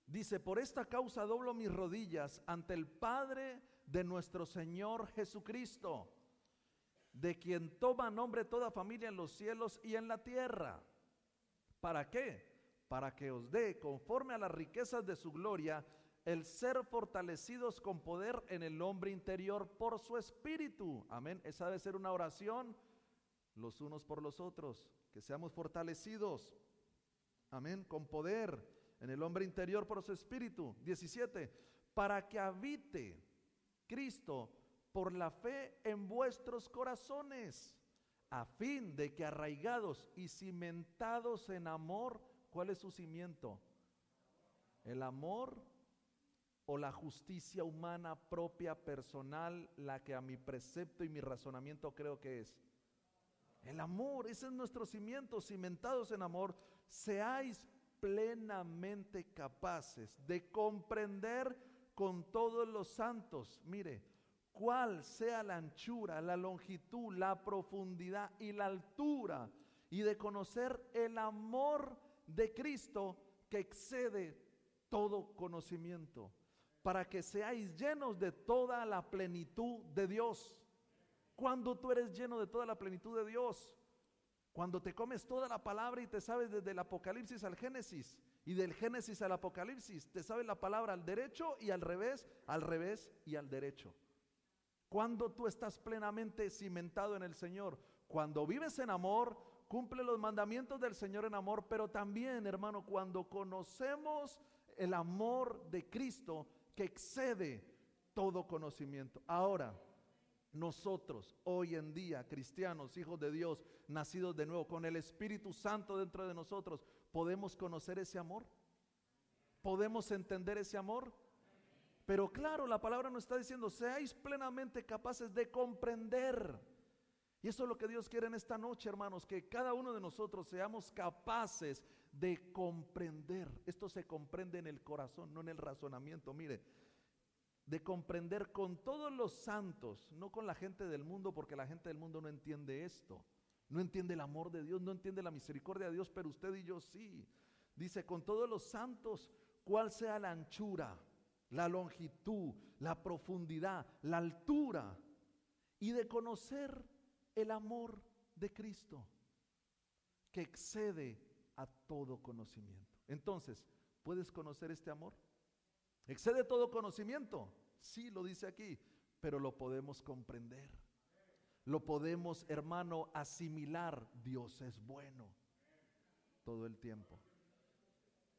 dice: por esta causa doblo mis rodillas ante el Padre de nuestro Señor Jesucristo, de quien toma nombre toda familia en los cielos y en la tierra. ¿Para qué? Para que os dé, conforme a las riquezas de su gloria, el ser fortalecidos con poder en el hombre interior por su espíritu. Amén. Esa debe ser una oración los unos por los otros, que seamos fortalecidos, amén, con poder en el hombre interior por su espíritu. 17, para que habite Cristo por la fe en vuestros corazones, a fin de que arraigados y cimentados en amor. ¿Cuál es su cimiento? El amor o la justicia humana propia, personal, la que a mi precepto y mi razonamiento creo que es el amor. Ese es nuestro cimiento, cimentados en amor. Seáis plenamente capaces de comprender con todos los santos, mire, cuál sea la anchura, la longitud, la profundidad y la altura, y de conocer el amor de Cristo que excede todo conocimiento, para que seáis llenos de toda la plenitud de Dios. Cuando tú eres lleno de toda la plenitud de Dios, cuando te comes toda la palabra y te sabes desde el Apocalipsis al Génesis, y del Génesis al Apocalipsis, te sabes la palabra al derecho y al revés y al derecho. Cuando tú estás plenamente cimentado en el Señor, cuando vives en amor, cumple los mandamientos del Señor en amor, pero también, hermano, cuando conocemos el amor de Cristo que excede todo conocimiento. Ahora, nosotros hoy en día, cristianos, hijos de Dios, nacidos de nuevo, con el Espíritu Santo dentro de nosotros, ¿podemos conocer ese amor? ¿Podemos entender ese amor? Pero claro, la palabra nos está diciendo: seáis plenamente capaces de comprender. Y eso es lo que Dios quiere en esta noche, hermanos, que cada uno de nosotros seamos capaces de comprender. Esto se comprende en el corazón, no en el razonamiento. Mire, de comprender con todos los santos, no con la gente del mundo, porque la gente del mundo no entiende esto, no entiende el amor de Dios, no entiende la misericordia de Dios, pero usted y yo sí. Dice: con todos los santos, cuál sea la anchura, la longitud, la profundidad, la altura, y de conocer el amor de Cristo que excede a todo conocimiento. Entonces, ¿puedes conocer este amor? ¿Excede todo conocimiento? Sí, lo dice aquí, pero lo podemos comprender. Lo podemos, hermano, asimilar. Dios es bueno todo el tiempo.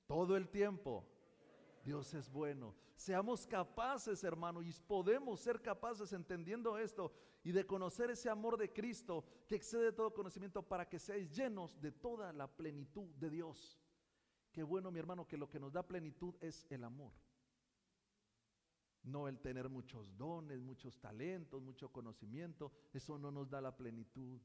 Todo el tiempo. Dios es bueno. Seamos capaces, hermano, y podemos ser capaces, entendiendo esto y de conocer ese amor de Cristo que excede todo conocimiento, para que seáis llenos de toda la plenitud de Dios. Qué bueno, mi hermano, que lo que nos da plenitud es el amor. No el tener muchos dones, muchos talentos, mucho conocimiento. Eso no nos da la plenitud.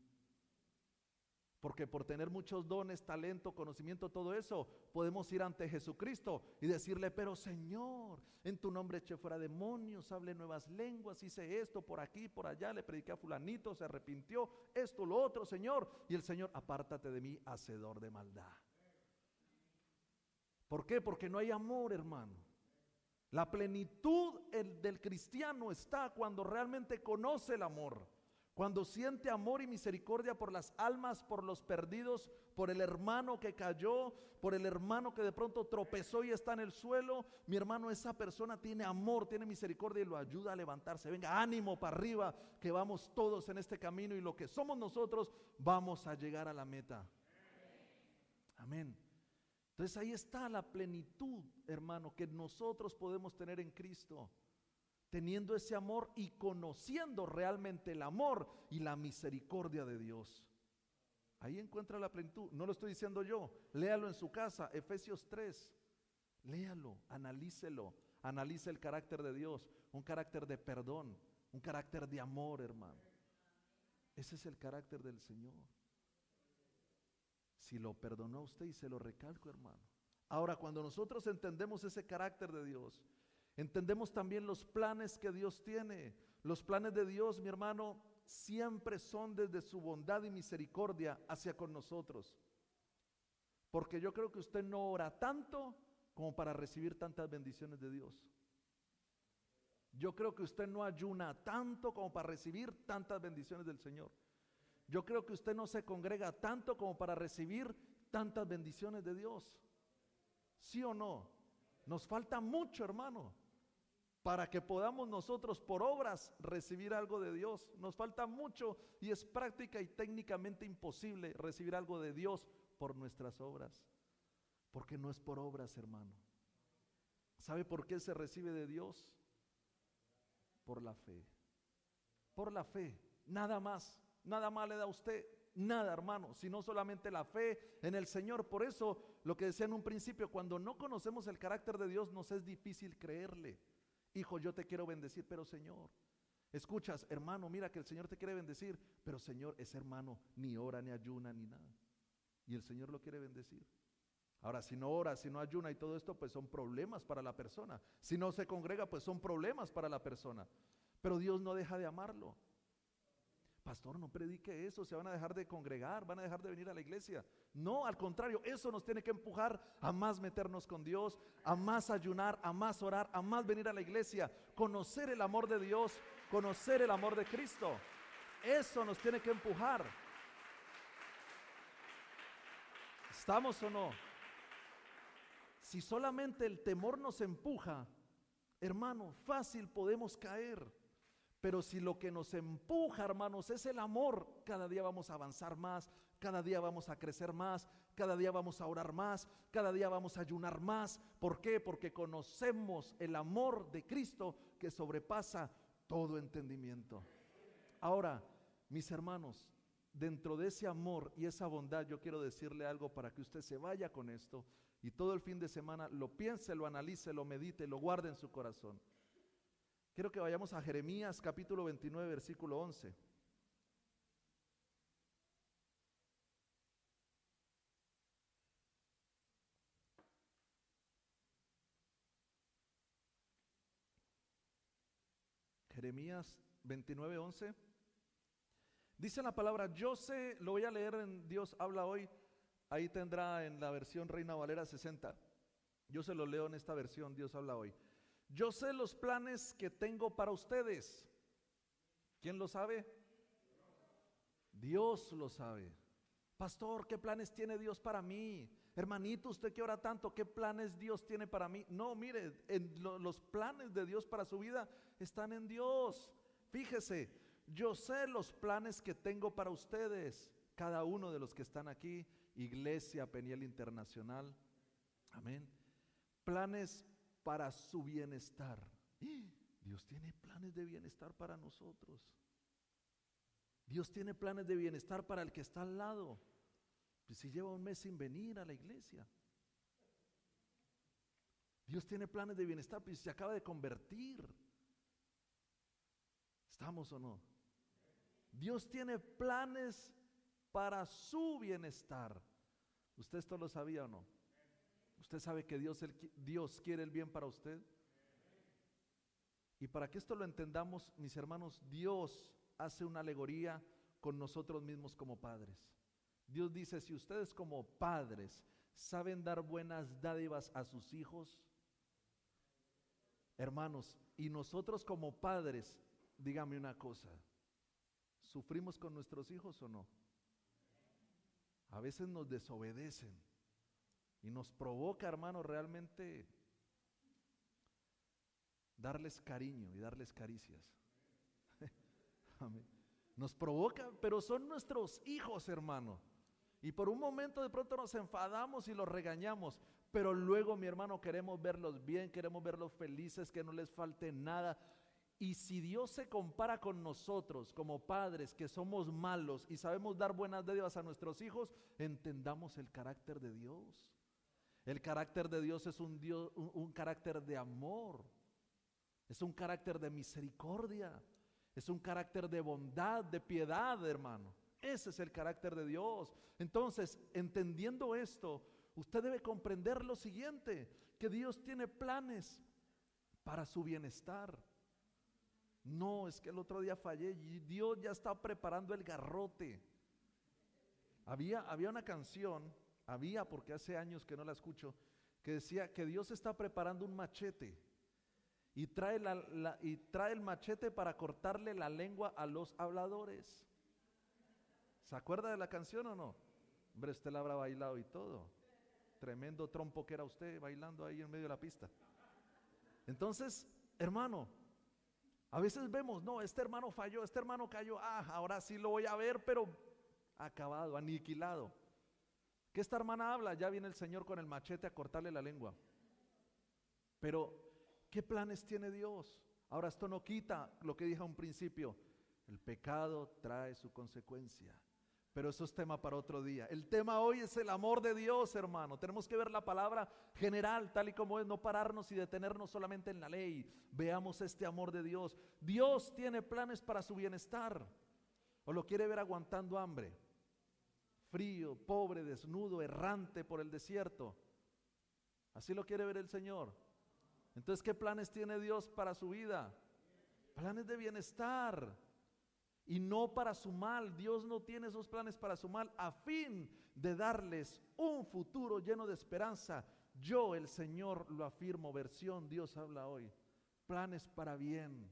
Porque por tener muchos dones, talento, conocimiento, todo eso, podemos ir ante Jesucristo y decirle: pero Señor, en tu nombre eché fuera demonios, hablé nuevas lenguas, hice esto por aquí, por allá, le prediqué a fulanito, se arrepintió, esto, lo otro, Señor. Y el Señor: apártate de mí, hacedor de maldad. ¿Por qué? Porque no hay amor, hermano. La plenitud del cristiano está cuando realmente conoce el amor, cuando siente amor y misericordia por las almas, por los perdidos, por el hermano que cayó, por el hermano que de pronto tropezó y está en el suelo. Mi hermano, esa persona tiene amor, tiene misericordia y lo ayuda a levantarse. Venga, ánimo para arriba, que vamos todos en este camino, y lo que somos nosotros vamos a llegar a la meta. Amén. Entonces ahí está la plenitud, hermano, que nosotros podemos tener en Cristo, teniendo ese amor y conociendo realmente el amor y la misericordia de Dios. Ahí encuentra la plenitud. No lo estoy diciendo yo. Léalo en su casa, Efesios 3. Léalo, analícelo. Analice el carácter de Dios, un carácter de perdón, un carácter de amor, hermano. Ese es el carácter del Señor. Si lo perdonó a usted, y se lo recalco, hermano. Ahora, cuando nosotros entendemos ese carácter de Dios, entendemos también los planes que Dios tiene. Los planes de Dios, mi hermano, siempre son desde su bondad y misericordia hacia con nosotros. Porque yo creo que usted no ora tanto como para recibir tantas bendiciones de Dios. Yo creo que usted no ayuna tanto como para recibir tantas bendiciones del Señor. Yo creo que usted no se congrega tanto como para recibir tantas bendiciones de Dios. ¿Sí o no? Nos falta mucho, hermano, para que podamos nosotros por obras recibir algo de Dios. Nos falta mucho y es práctica y técnicamente imposible recibir algo de Dios por nuestras obras. Porque no es por obras, hermano. ¿Sabe por qué se recibe de Dios? Por la fe. Por la fe, nada más. Nada más le da a usted, nada, hermano, sino solamente la fe en el Señor. Por eso, lo que decía en un principio, cuando no conocemos el carácter de Dios, nos es difícil creerle. Hijo, yo te quiero bendecir, pero Señor, escuchas, hermano, mira que el Señor te quiere bendecir, pero Señor, ese hermano ni ora, ni ayuna, ni nada. Y el Señor lo quiere bendecir. Ahora, si no ora, si no ayuna y todo esto, pues son problemas para la persona. Si no se congrega, pues son problemas para la persona. Pero Dios no deja de amarlo. Pastor, no predique eso, se van a dejar de congregar, van a dejar de venir a la iglesia. No, al contrario, eso nos tiene que empujar a más meternos con Dios, a más ayunar, a más orar, a más venir a la iglesia, conocer el amor de Dios, conocer el amor de Cristo. Eso nos tiene que empujar. ¿Estamos o no? Si solamente el temor nos empuja, hermano, fácil podemos caer. Pero si lo que nos empuja, hermanos, es el amor, cada día vamos a avanzar más, cada día vamos a crecer más, cada día vamos a orar más, cada día vamos a ayunar más. ¿Por qué? Porque conocemos el amor de Cristo que sobrepasa todo entendimiento. Ahora, mis hermanos, dentro de ese amor y esa bondad, yo quiero decirle algo para que usted se vaya con esto y todo el fin de semana lo piense, lo analice, lo medite, lo guarde en su corazón. Quiero que vayamos a Jeremías capítulo 29, versículo 11. Jeremías 29, 11. Dice la palabra, yo sé, lo voy a leer en Dios habla hoy, ahí tendrá en la versión Reina Valera 60. Yo se lo leo en esta versión, Dios habla hoy. Yo sé los planes que tengo para ustedes. ¿Quién lo sabe? Dios lo sabe. Pastor, ¿qué planes tiene Dios para mí? Hermanito, usted que ora tanto, ¿qué planes Dios tiene para mí? No, mire, los planes de Dios para su vida están en Dios. Fíjese, yo sé los planes que tengo para ustedes, cada uno de los que están aquí, Iglesia Peniel Internacional. Amén. Planes para su bienestar. Dios tiene planes de bienestar para nosotros. Dios tiene planes de bienestar para el que está al lado. Pues si lleva un mes sin venir a la iglesia. Dios tiene planes de bienestar, pues se acaba de convertir. ¿Estamos o no? Dios tiene planes para su bienestar. ¿Usted esto lo sabía o no? ¿Usted sabe que Dios quiere el bien para usted? Y para que esto lo entendamos, mis hermanos, Dios hace una alegoría con nosotros mismos como padres. Dios dice, si ustedes como padres saben dar buenas dádivas a sus hijos, hermanos, y nosotros como padres, dígame una cosa, ¿sufrimos con nuestros hijos o no? A veces nos desobedecen. Y nos provoca, hermano, realmente darles cariño y darles caricias. Amén. Nos provoca, pero son nuestros hijos, hermano. Y por un momento de pronto nos enfadamos y los regañamos. Pero luego, mi hermano, queremos verlos bien, queremos verlos felices, que no les falte nada. Y si Dios se compara con nosotros como padres que somos malos y sabemos dar buenas dádivas a nuestros hijos, entendamos el carácter de Dios. El carácter de Dios es un carácter de amor, es un carácter de misericordia, es un carácter de bondad, de piedad, hermano. Ese es el carácter de Dios. Entonces, entendiendo esto, usted debe comprender lo siguiente, que Dios tiene planes para su bienestar. No, es que el otro día fallé y Dios ya está preparando el garrote. Había una canción, porque hace años que no la escucho, que decía que Dios está preparando un machete y trae el machete para cortarle la lengua a los habladores. ¿Se acuerda de la canción o no? Hombre, usted la habrá bailado y todo. Tremendo trompo que era usted bailando ahí en medio de la pista. Entonces, hermano, a veces vemos, no, este hermano falló, este hermano cayó, ahora sí lo voy a ver, pero acabado, aniquilado. ¿Qué esta hermana habla? Ya viene el Señor con el machete a cortarle la lengua. Pero, ¿qué planes tiene Dios? Ahora, esto no quita lo que dije a un principio. El pecado trae su consecuencia. Pero eso es tema para otro día. El tema hoy es el amor de Dios, hermano. Tenemos que ver la palabra general, tal y como es, no pararnos y detenernos solamente en la ley. Veamos este amor de Dios. Dios tiene planes para su bienestar. ¿O lo quiere ver aguantando hambre? Frío, pobre, desnudo, errante por el desierto. ¿Así lo quiere ver el Señor? Entonces, ¿qué planes tiene Dios para su vida? Planes de bienestar. Y no para su mal. Dios no tiene esos planes para su mal, a fin de darles un futuro lleno de esperanza. Yo, el Señor, lo afirmo. Versión Dios habla hoy. Planes para bien,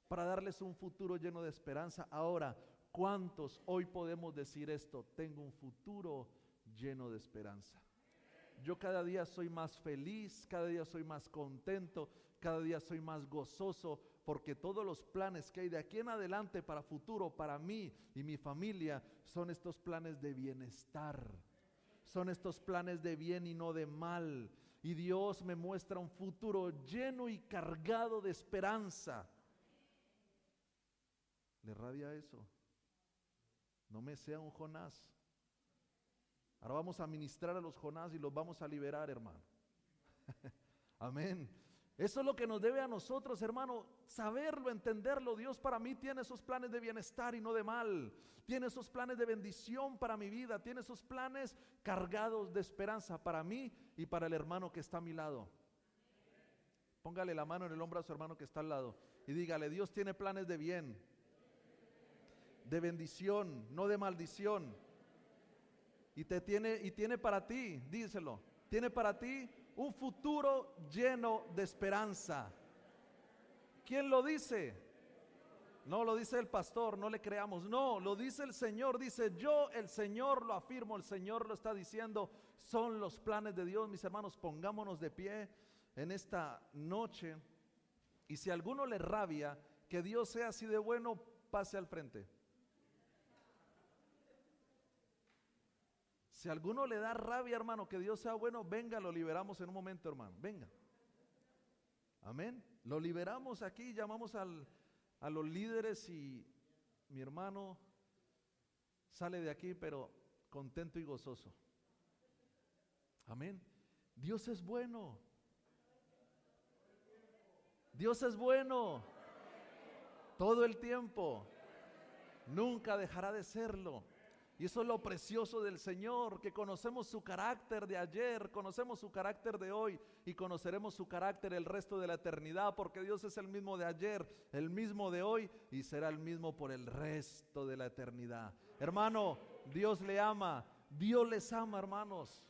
para darles un futuro lleno de esperanza. Ahora, ¿cuántos hoy podemos decir esto? Tengo un futuro lleno de esperanza. Yo cada día soy más feliz, cada día soy más contento, cada día soy más gozoso, porque todos los planes que hay de aquí en adelante para futuro, para mí y mi familia, son estos planes de bienestar, son estos planes de bien y no de mal. Y Dios me muestra un futuro lleno y cargado de esperanza. ¿Le rabia eso? No me sea un Jonás. Ahora vamos a ministrar a los Jonás y los vamos a liberar, hermano. Amén. Eso es lo que nos debe a nosotros, hermano, saberlo, entenderlo. Dios para mí tiene esos planes de bienestar y no de mal. Tiene esos planes de bendición para mi vida. Tiene esos planes cargados de esperanza para mí y para el hermano que está a mi lado. Póngale la mano en el hombro a su hermano que está al lado y dígale, Dios tiene planes de bien, de bendición, no de maldición. Y tiene para ti, díselo, tiene para ti un futuro lleno de esperanza. ¿Quién lo dice? No lo dice el pastor, no le creamos. No, lo dice el Señor. Dice yo, el Señor lo afirmo, el Señor lo está diciendo. Son los planes de Dios, mis hermanos. Pongámonos de pie en esta noche. Y si a alguno le rabia que Dios sea así de bueno, pase al frente. Si a alguno le da rabia, hermano, que Dios sea bueno, venga, lo liberamos en un momento, hermano. Venga. Amén. Lo liberamos aquí, llamamos a los líderes y mi hermano sale de aquí, pero contento y gozoso. Amén. Dios es bueno. Dios es bueno. Todo el tiempo. Nunca dejará de serlo. Y eso es lo precioso del Señor, que conocemos su carácter de ayer, conocemos su carácter de hoy y conoceremos su carácter el resto de la eternidad, porque Dios es el mismo de ayer, el mismo de hoy y será el mismo por el resto de la eternidad. Hermano, Dios le ama, Dios les ama, hermanos.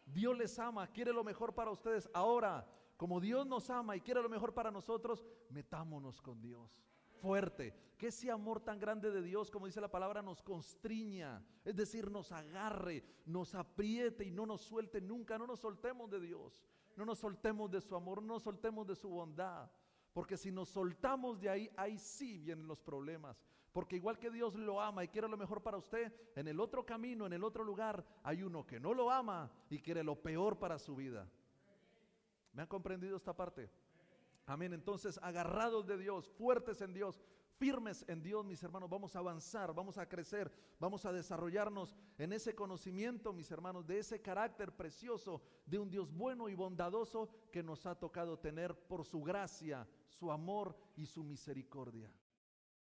Dios les ama, quiere lo mejor para ustedes. Ahora, como Dios nos ama y quiere lo mejor para nosotros, metámonos con Dios. Fuerte, que ese amor tan grande de Dios, como dice la palabra, nos constriña, es decir, nos agarre, nos apriete y no nos suelte nunca. No nos soltemos de Dios, no nos soltemos de su amor, no nos soltemos de su bondad, porque si nos soltamos de ahí, ahí sí vienen los problemas, porque igual que Dios lo ama y quiere lo mejor para usted, en el otro camino, en el otro lugar, hay uno que no lo ama y quiere lo peor para su vida. ¿Me han comprendido esta parte? Amén. Entonces, agarrados de Dios, fuertes en Dios, firmes en Dios, mis hermanos, vamos a avanzar, vamos a crecer, vamos a desarrollarnos en ese conocimiento, mis hermanos, de ese carácter precioso de un Dios bueno y bondadoso que nos ha tocado tener por su gracia, su amor y su misericordia.